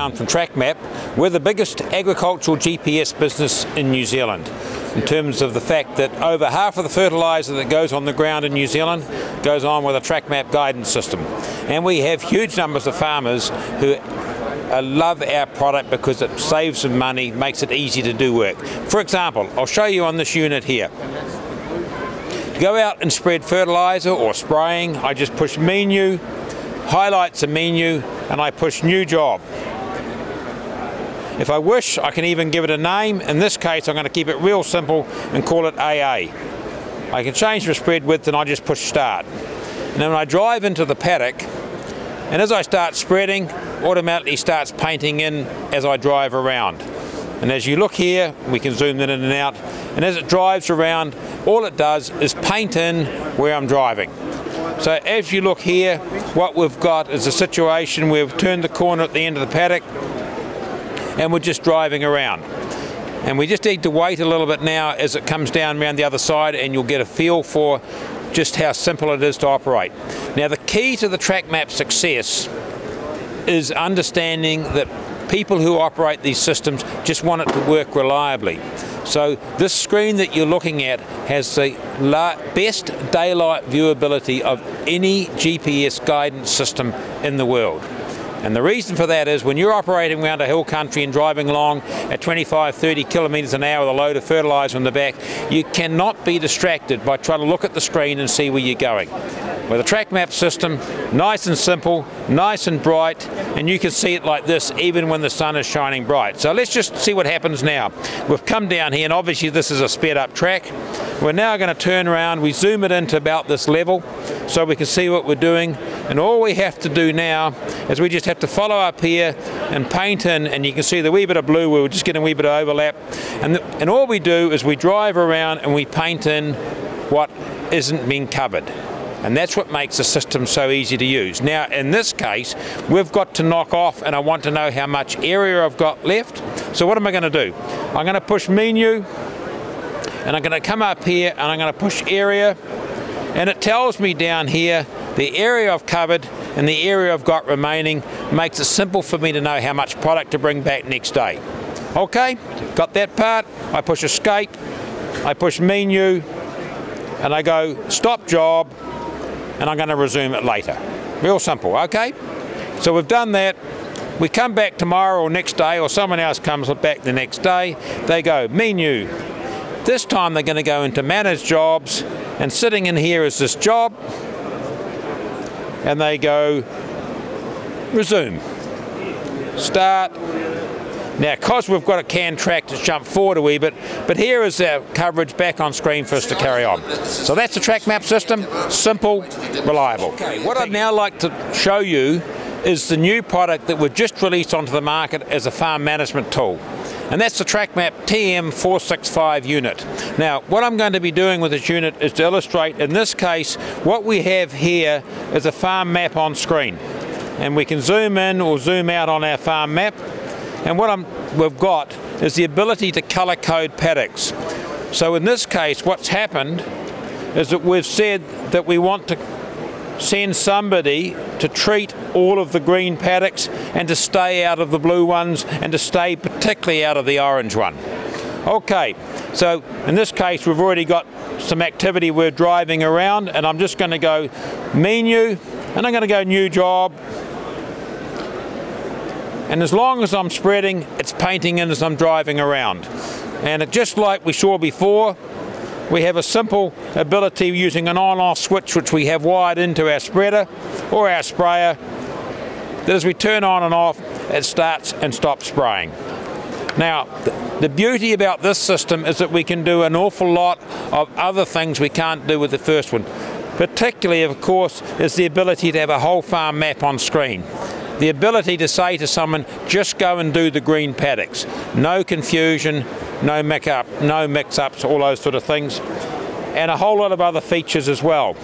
background from Tracmap. We're the biggest agricultural GPS business in New Zealand, in terms of the fact that over half of the fertiliser that goes on the ground in New Zealand goes on with a Tracmap guidance system. And we have huge numbers of farmers who love our product because it saves them money, makes it easy to do work. For example, I'll show you on this unit here. To go out and spread fertiliser or spraying, I just push menu, highlights a menu, and I push new job. If I wish, I can even give it a name. In this case, I'm going to keep it real simple and call it AA. I can change the spread width and I just push start. And then when I drive into the paddock, and as I start spreading, automatically starts painting in as I drive around. And as you look here, we can zoom in and out, and as it drives around, all it does is paint in where I'm driving. So as you look here, what we've got is a situation where we've turned the corner at the end of the paddock and we're just driving around. And we just need to wait a little bit now as it comes down around the other side, and you'll get a feel for just how simple it is to operate. Now, the key to the Tracmap success is understanding that people who operate these systems just want it to work reliably. So this screen that you're looking at has the best daylight viewability of any GPS guidance system in the world. And the reason for that is when you're operating around a hill country and driving along at 25-30 kilometres an hour with a load of fertiliser in the back, you cannot be distracted by trying to look at the screen and see where you're going. With a Tracmap system, nice and simple, nice and bright, and you can see it like this even when the sun is shining bright. So let's just see what happens now. We've come down here, and obviously this is a sped up track. We're now going to turn around, we zoom it into about this level so we can see what we're doing, and all we have to do now is we just have to follow up here and paint in, and you can see the wee bit of blue, we're just getting a wee bit of overlap, and all we do is we drive around and we paint in what isn't being covered. And that's what makes the system so easy to use. Now, in this case, we've got to knock off, and I want to know how much area I've got left. So what am I going to do? I'm going to push menu, and I'm going to come up here, and I'm going to push area, and it tells me down here the area I've covered and the area I've got remaining. Makes it simple for me to know how much product to bring back next day. Okay, got that part. I push escape, I push menu, and I go stop job, and I'm going to resume it later. Real simple, okay? So we've done that. We come back tomorrow or next day, or someone else comes back the next day. They go menu. This time they're going to go into manage jobs, and sitting in here is this job, and they go resume, start. Now, because we've got a canned track to jump forward a wee bit, but here is our coverage back on screen for us to carry on. So that's the Tracmap system, simple, reliable. Okay, what I'd now like to show you is the new product that we've just released onto the market as a farm management tool. And that's the Tracmap TM465 unit. Now, what I'm going to be doing with this unit is to illustrate, in this case, what we have here is a farm map on screen. And we can zoom in or zoom out on our farm map. And what we've got is the ability to colour code paddocks. So in this case, what's happened is that we've said that we want to send somebody to treat all of the green paddocks and to stay out of the blue ones and to stay particularly out of the orange one. Okay, so in this case we've already got some activity, we're driving around, and I'm just going to go menu, and I'm going to go new job. And as long as I'm spreading, it's painting in as I'm driving around. And just like we saw before, we have a simple ability using an on-off switch which we have wired into our spreader or our sprayer, that as we turn on and off, it starts and stops spraying. Now, the beauty about this system is that we can do an awful lot of other things we can't do with the first one. Particularly, of course, is the ability to have a whole farm map on screen. The ability to say to someone, just go and do the green paddocks. No confusion, no mix-ups, all those sort of things. And a whole lot of other features as well.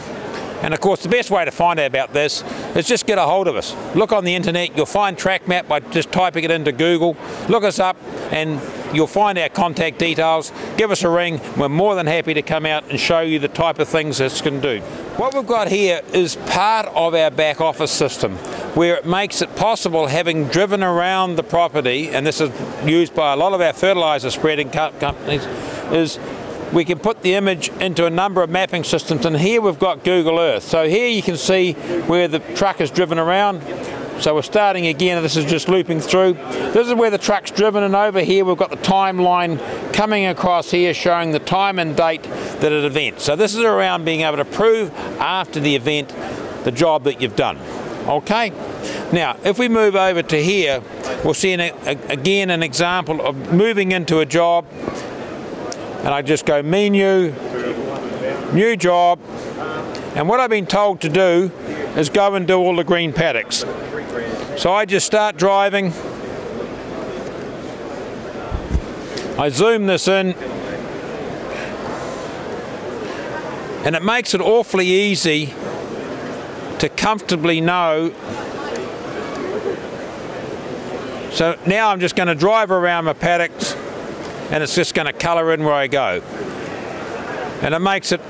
And of course the best way to find out about this is just get a hold of us. Look on the internet, you'll find Tracmap by just typing it into Google. Look us up and you'll find our contact details. Give us a ring, we're more than happy to come out and show you the type of things this can do. What we've got here is part of our back office system where it makes it possible, having driven around the property, and this is used by a lot of our fertiliser spreading companies, is we can put the image into a number of mapping systems, and here we've got Google Earth. So here you can see where the truck is driven around. So we're starting again, this is just looping through. This is where the truck's driven, and over here we've got the timeline coming across here showing the time and date that an event. So this is around being able to prove after the event the job that you've done. Okay, now if we move over to here, we'll see again an example of moving into a job, and I just go menu, new job, and what I've been told to do is go and do all the green paddocks. So I just start driving, I zoom this in, and it makes it awfully easy to comfortably know. So now I'm just going to drive around my paddocks and it's just going to colour in where I go. And it makes it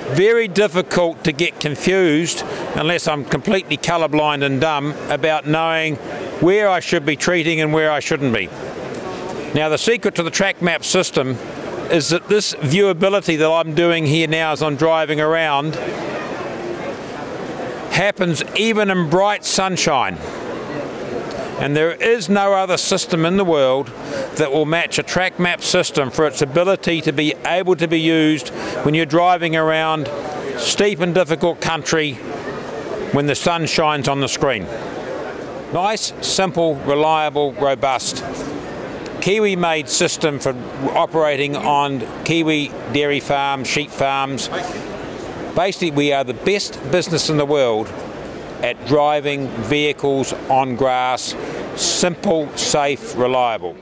very difficult to get confused, unless I'm completely colourblind and dumb, about knowing where I should be treating and where I shouldn't be. Now the secret to the Tracmap system is that this viewability that I'm doing here now as I'm driving around happens even in bright sunshine, and there is no other system in the world that will match a Tracmap system for its ability to be able to be used when you're driving around steep and difficult country when the sun shines on the screen. Nice, simple, reliable, robust, Kiwi-made system for operating on Kiwi dairy farms, sheep farms. Basically, we are the best business in the world at driving vehicles on grass, simple, safe, reliable.